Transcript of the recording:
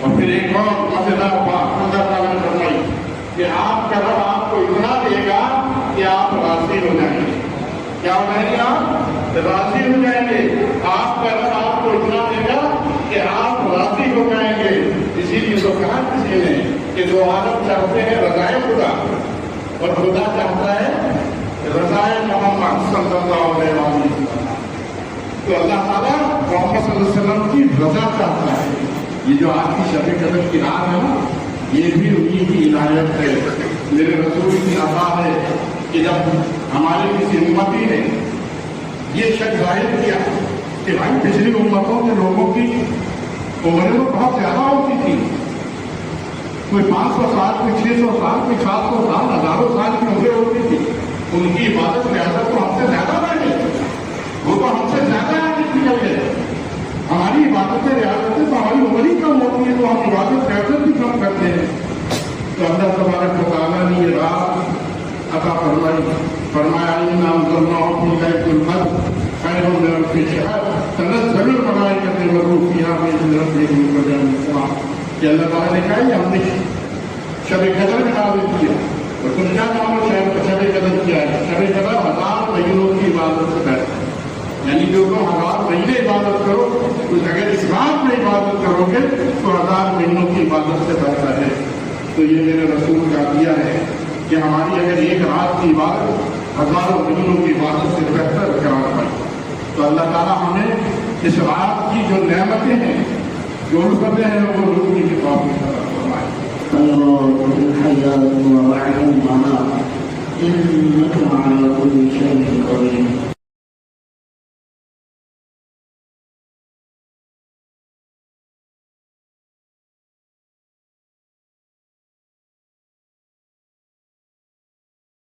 اور پھر ایک اور مزیدار بات اللہ تعالیٰ نے فرمائی کہ آپ کا رب آپ کو اتنا دے گا کہ آپ راضی ہو جائیں گے. کیا ہو جائیں گے؟ آپ راضی ہو جائیں گے. آپ کا رب آپ کو اتنا دے گا کہ آپ راضی ہو جائیں گے. اسی لیے تو کہا کسی نے کہ جو عالم چاہتے ہیں رضائے خدا اور خدا چاہتا ہے رضائے محمد صلی اللہ علیہ وسلم. تو اللہ تعالیٰ محمد صلی اللہ علیہ وسلم کی رضا چاہتا ہے. یہ جو آج کی شب قدر کی رات ہے نا یہ بھی انہیں کی عنایت ہے. میرے رسول کی عطا ہے کہ جب ہمارے کسی امتی نے یہ شک ظاہر کیا کہ بھائی پچھلی امتوں کے لوگوں کی عمریں تو بہت زیادہ ہوتی تھی, کوئی 500 سال کوئی 600 سال کوئی 700 سال ہزاروں سال کی عمریں ہوتی تھی. ان کی عبادت ریاضت تو ہم سے زیادہ بڑھ گئی, وہ تو ہم سے زیادہ آگے نکل گئے. ہماری عبادت ریاضتیں تو ہماری عمر ہی کم ہوتی ہے تو ہم عبادت ریاضت بھی کم کرتے ہیں. تو اللہ تبارک و تعالیٰ نے یہ رات عطا فرمایا انام ضرور فی لیلۃ القدر خیر من الف شہر تنزل الملائکۃ والروح فیہا بإذن ربہم من کل امر. کہ اللہ تعالیٰ نے کہا یہ ہم نے شب قدر میں نازل کیا. اور تم کیا نام شب قدر کیا ہے؟ شب قدر 1000 مہینوں کی عبادت سے بہتر ہے. یعنی جو تم 1000 مہینے عبادت کرو کچھ اگر اس بات میں عبادت کرو گے تو 1000 مہینوں کی عبادت سے بہتر ہے. تو یہ میرے رسول کا دیا ہے کہ ہماری اگر ایک رات کی عبادت 1000 مہینوں کی عبادت سے بہتر قرار پائے. تو اللہ تعالیٰ ہمیں اس رات کی جو نعمتیں ہیں جو الفتیں ہیں وہ روزی کے طور پر فرمائے. انكم على كل شيء قدير.